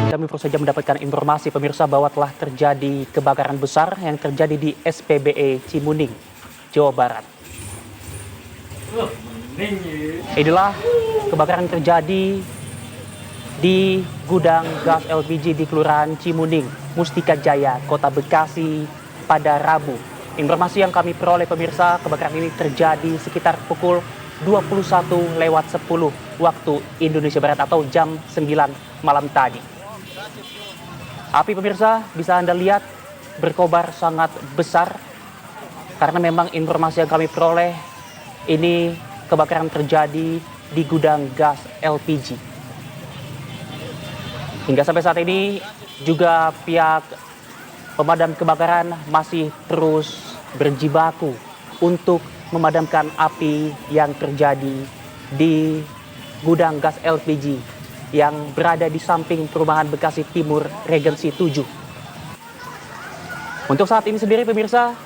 Kami baru saja mendapatkan informasi pemirsa bahwa telah terjadi kebakaran besar yang terjadi di SPBE Cimuning, Jawa Barat. Inilah kebakaran terjadi di gudang gas LPG di Kelurahan Cimuning, Mustika Jaya, Kota Bekasi pada Rabu. Informasi yang kami peroleh pemirsa, kebakaran ini terjadi sekitar pukul 21:10 waktu Indonesia Barat atau jam 9 malam tadi. Api pemirsa bisa Anda lihat berkobar sangat besar karena memang informasi yang kami peroleh ini kebakaran terjadi di gudang gas LPG. Hingga sampai saat ini juga pihak pemadam kebakaran masih terus berjibaku untuk memadamkan api yang terjadi di gudang gas LPG yang berada di samping perumahan Bekasi Timur Regensi 7. Untuk saat ini sendiri pemirsa,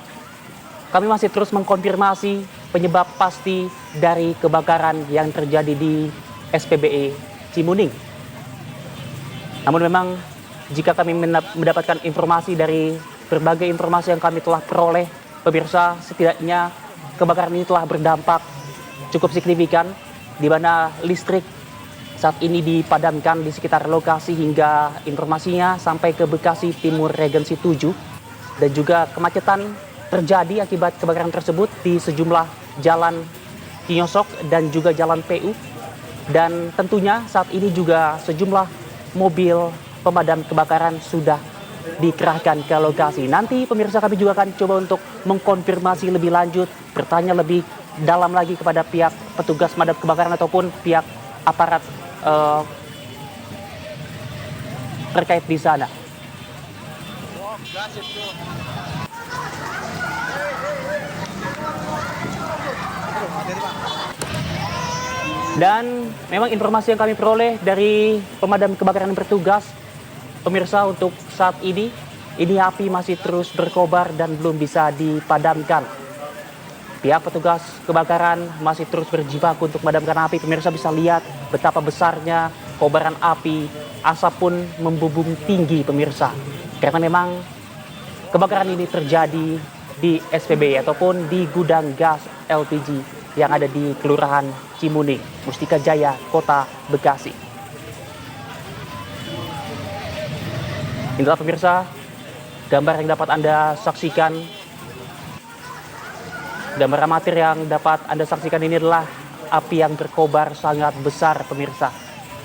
kami masih terus mengkonfirmasi penyebab pasti dari kebakaran yang terjadi di SPBE Cimuning. Namun memang jika kami mendapatkan informasi dari berbagai informasi yang kami telah peroleh, pemirsa, setidaknya kebakaran ini telah berdampak cukup signifikan di mana listrik saat ini dipadamkan di sekitar lokasi hingga informasinya sampai ke Bekasi Timur Regensi 7 dan juga kemacetan terjadi akibat kebakaran tersebut di sejumlah jalan Kinyosok dan juga jalan PU, dan tentunya saat ini juga sejumlah mobil pemadam kebakaran sudah dikerahkan ke lokasi. Nanti pemirsa kami juga akan coba untuk mengkonfirmasi lebih lanjut, bertanya lebih dalam lagi kepada pihak petugas pemadam kebakaran ataupun pihak aparat terkait di sana. Dan memang informasi yang kami peroleh dari pemadam kebakaran yang bertugas, pemirsa, untuk saat ini api masih terus berkobar dan belum bisa dipadamkan. Pihak petugas kebakaran masih terus berjibaku untuk memadamkan api. Pemirsa bisa lihat betapa besarnya kobaran api, asap pun membubung tinggi pemirsa. Karena memang kebakaran ini terjadi di SPBE ataupun di gudang gas LPG yang ada di Kelurahan Cimuning, Mustika Jaya, Kota Bekasi. Inilah pemirsa gambar yang dapat Anda saksikan. Gambar amatir yang dapat Anda saksikan ini adalah api yang berkobar sangat besar pemirsa.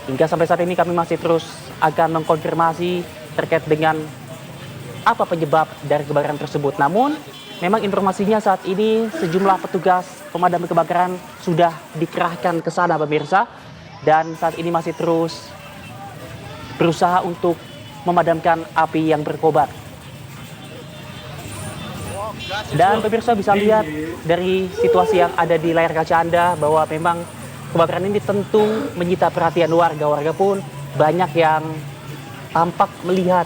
Hingga sampai saat ini kami masih terus akan mengkonfirmasi terkait dengan apa penyebab dari kebakaran tersebut. Namun memang informasinya saat ini sejumlah petugas pemadam kebakaran sudah dikerahkan ke sana pemirsa. Dan saat ini masih terus berusaha untuk memadamkan api yang berkobar. Dan pemirsa bisa lihat dari situasi yang ada di layar kaca Anda bahwa memang kebakaran ini tentu menyita perhatian warga. Warga pun banyak yang tampak melihat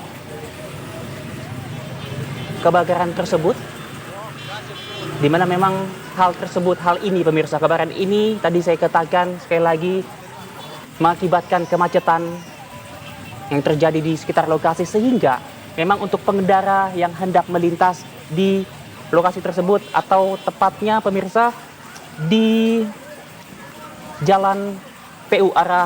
kebakaran tersebut, di mana memang hal ini pemirsa, kebakaran ini tadi saya katakan sekali lagi mengakibatkan kemacetan yang terjadi di sekitar lokasi, sehingga memang untuk pengendara yang hendak melintas di lokasi tersebut atau tepatnya pemirsa di jalan PU arah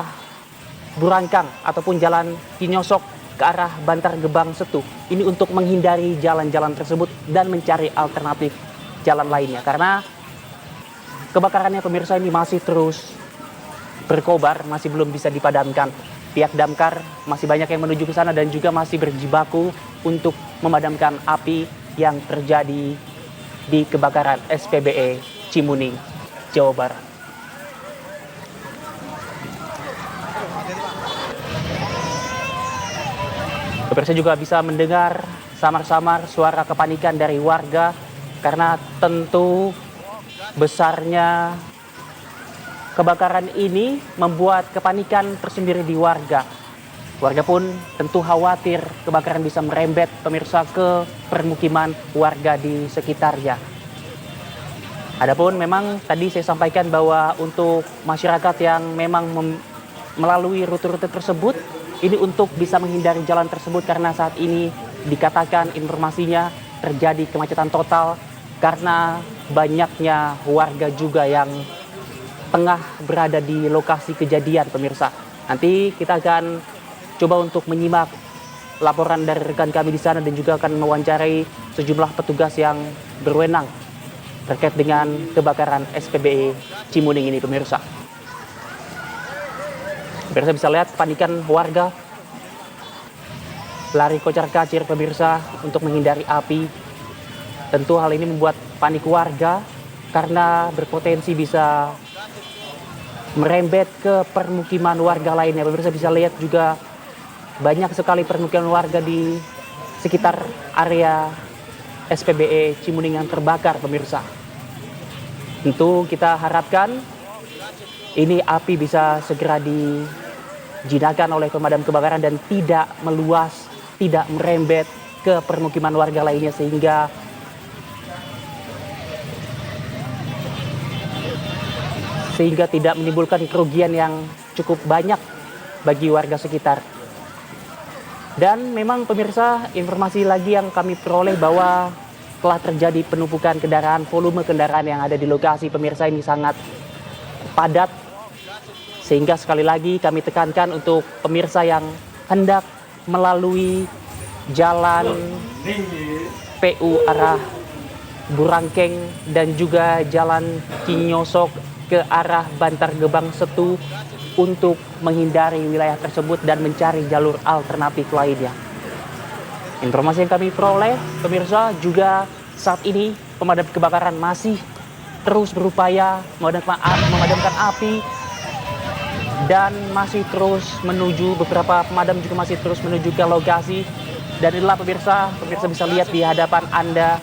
Burangkang ataupun jalan Kinyosok ke arah Bantar Gebang Setu, ini untuk menghindari jalan-jalan tersebut dan mencari alternatif jalan lainnya karena kebakarannya pemirsa ini masih terus berkobar, masih belum bisa dipadamkan. Pihak damkar masih banyak yang menuju ke sana dan juga masih berjibaku untuk memadamkan api yang terjadi di kebakaran SPBE Cimuning, Jawa Barat. Pemirsa juga bisa mendengar samar-samar suara kepanikan dari warga karena tentu besarnya kebakaran ini membuat kepanikan tersendiri di warga. Warga pun tentu khawatir kebakaran bisa merembet pemirsa ke permukiman warga di sekitarnya. Adapun memang tadi saya sampaikan bahwa untuk masyarakat yang memang melalui rute-rute tersebut Ini untuk bisa menghindari jalan tersebut karena saat ini dikatakan informasinya terjadi kemacetan total karena banyaknya warga juga yang tengah berada di lokasi kejadian, pemirsa. Nanti kita akan coba untuk menyimak laporan dari rekan kami di sana dan juga akan mewawancarai sejumlah petugas yang berwenang terkait dengan kebakaran SPBE Cimuning ini, pemirsa. Pemirsa bisa lihat kepanikan warga lari kocar-kacir, pemirsa, untuk menghindari api. Tentu hal ini membuat panik warga karena berpotensi bisa merembet ke permukiman warga lainnya. Pemirsa bisa lihat juga banyak sekali permukiman warga di sekitar area SPBE Cimuning yang terbakar, pemirsa. Tentu kita harapkan ini api bisa segera dijinakan oleh pemadam kebakaran dan tidak meluas, tidak merembet ke permukiman warga lainnya sehingga tidak menimbulkan kerugian yang cukup banyak bagi warga sekitar. Dan memang pemirsa, informasi lagi yang kami peroleh bahwa telah terjadi penumpukan kendaraan, volume kendaraan yang ada di lokasi, pemirsa, ini sangat padat. Sehingga sekali lagi kami tekankan untuk pemirsa yang hendak melalui jalan PU arah Burangkeng dan juga jalan Cinyosok ke arah Bantar Gebang Setu untuk menghindari wilayah tersebut dan mencari jalur alternatif lainnya. Informasi yang kami peroleh, pemirsa, juga saat ini pemadam kebakaran masih terus berupaya memadamkan api dan masih terus menuju, beberapa pemadam juga masih terus menuju ke lokasi. Dan inilah pemirsa bisa lihat di hadapan Anda,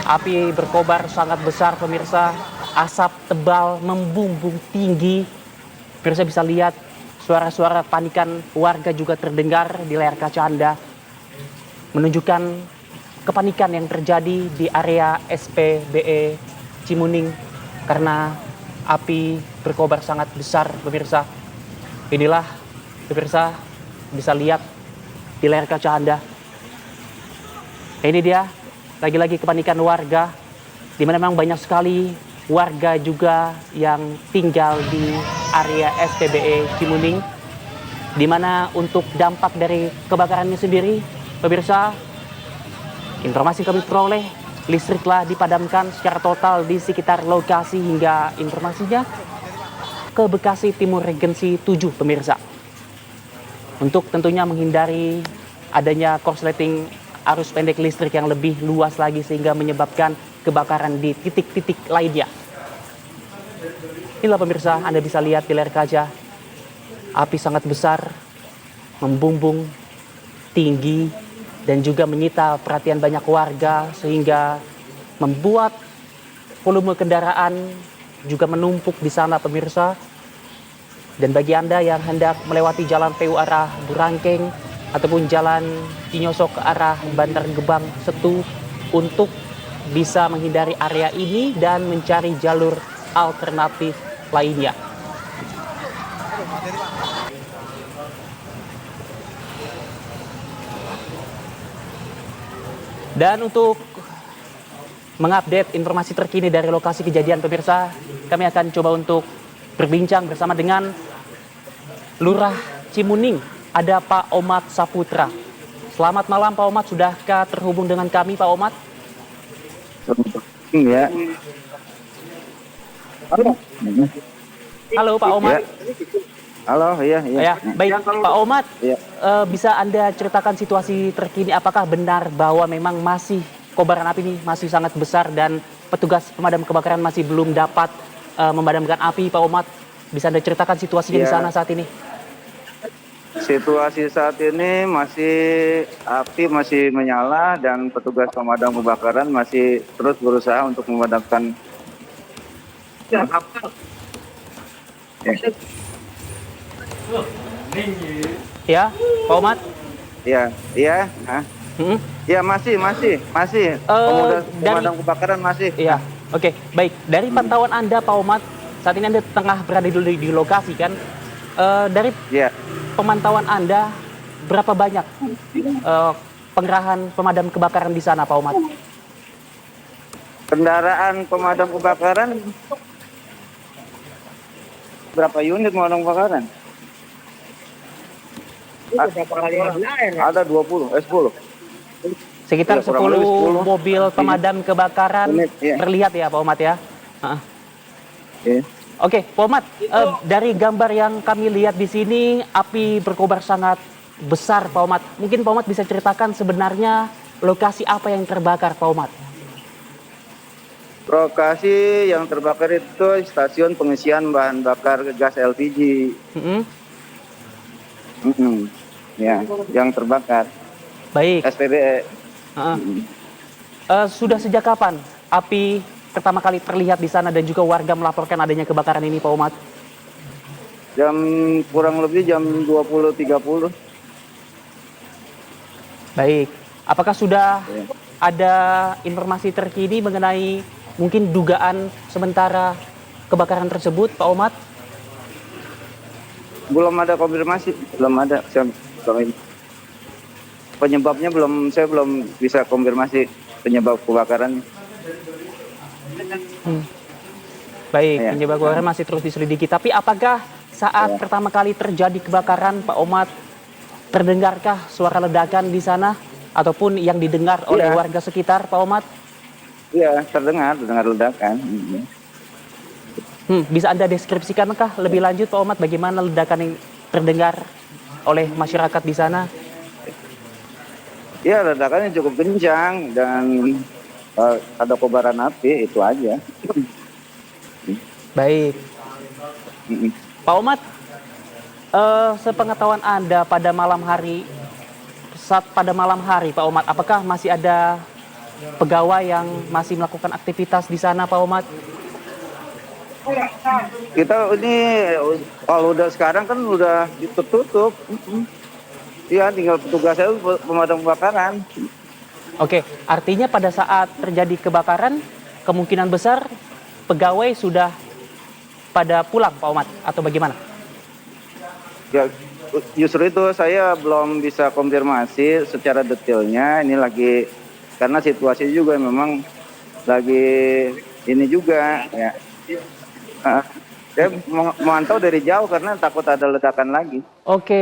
api berkobar sangat besar, pemirsa. Asap tebal membumbung tinggi. Pemirsa bisa lihat suara-suara panikan warga juga terdengar di layar kaca Anda, menunjukkan kepanikan yang terjadi di area SPBE Cimuning karena api berkobar sangat besar, pemirsa. Inilah pemirsa bisa lihat di layar kaca Anda. Ini dia lagi-lagi kepanikan warga, di mana memang banyak sekali warga juga yang tinggal di area SPBE Cimuning, di mana untuk dampak dari kebakarannya sendiri, pemirsa, informasi kami peroleh, listrik telah dipadamkan secara total di sekitar lokasi hingga informasinya ke Bekasi Timur Regensi 7, pemirsa. Untuk tentunya menghindari adanya korsleting arus pendek listrik yang lebih luas lagi sehingga menyebabkan kebakaran di titik-titik lainnya. Inilah pemirsa, Anda bisa lihat di layar kaca, api sangat besar, membumbung tinggi dan juga menyita perhatian banyak warga sehingga membuat volume kendaraan juga menumpuk di sana, pemirsa. Dan bagi Anda yang hendak melewati jalan PU arah Burangkeng ataupun jalan Cinyosok ke arah Bantar Gebang Setu untuk bisa menghindari area ini dan mencari jalur alternatif lainnya. Dan untuk mengupdate informasi terkini dari lokasi kejadian, pemirsa, kami akan coba untuk berbincang bersama dengan Lurah Cimuning. Ada Pak Omat Saputra. Selamat malam Pak Omat, sudahkah terhubung dengan kami Pak Omat? Ya. Halo Pak Omat. Ya. Halo, iya. Ya, baik Pak Omat, Ya. bisa Anda ceritakan situasi terkini, apakah benar bahwa memang masih kobaran api ini masih sangat besar dan petugas pemadam kebakaran masih belum dapat memadamkan api, Pak Omat? Bisa Anda ceritakan situasinya di sana saat ini? Situasi saat ini api masih menyala dan petugas pemadam kebakaran masih terus berusaha untuk memadamkan. Ya, Pak Omat? Ya. Ya, masih. Pemadam kebakaran masih. Iya, oke, baik. Dari pantauan Anda, Pak Omat, saat ini Anda tengah berada di lokasi kan? Dari Ya, pemantauan Anda, berapa banyak pengerahan pemadam kebakaran di sana, Pak Omat? kendaraan pemadam kebakaran berapa unit pemadam kebakaran? Ada 20, 10. Sekitar Ya, kurang lebih 10 10 mobil pemadam kebakaran unit, ya. terlihat ya, Pak Omat ya? Heeh. Ya. Oke, Pak Omat, dari gambar yang kami lihat di sini, api berkobar sangat besar, Pak Omat. Mungkin Pak Omat bisa ceritakan sebenarnya lokasi apa yang terbakar, Pak Omat? Lokasi yang terbakar itu stasiun pengisian bahan bakar gas LPG. Mm-mm. Ya, yang terbakar Baik. SPBE. Heeh. Sudah sejak kapan api pertama kali terlihat di sana dan juga warga melaporkan adanya kebakaran ini, Pak Omat? Jam kurang lebih jam 20.30. Baik. Apakah sudah Ya. ada informasi terkini mengenai mungkin dugaan sementara kebakaran tersebut, Pak Omat? Belum ada konfirmasi, belum ada. Penyebabnya saya belum bisa konfirmasi penyebab kebakaran. Hmm. Baik, Ya. penyebab kebakaran masih terus diselidiki. Tapi apakah saat Ya. pertama kali terjadi kebakaran, Pak Omat, terdengarkah suara ledakan di sana ataupun yang didengar oleh Iya. warga sekitar, Pak Omat? Iya, terdengar ledakan. Bisa Anda deskripsikankah lebih lanjut, Pak Omat, bagaimana ledakan yang terdengar oleh masyarakat di sana? Iya, ledakannya cukup kencang dan ada kobaran api, itu aja. Baik, Pak Omat, sepengetahuan Anda pada malam hari, Pak Omat, apakah masih ada pegawai yang masih melakukan aktivitas di sana, Pak Omat? Kita ini kalau udah sekarang kan udah ditutup. Iya, tinggal petugas saya pemadam kebakaran. Oke, artinya pada saat terjadi kebakaran, kemungkinan besar pegawai sudah pada pulang, Pak Omat, atau bagaimana? Ya, justru itu saya belum bisa konfirmasi secara detailnya. Ini lagi karena situasi juga memang lagi ini juga ya. Saya memantau dari jauh karena takut ada ledakan lagi. Oke.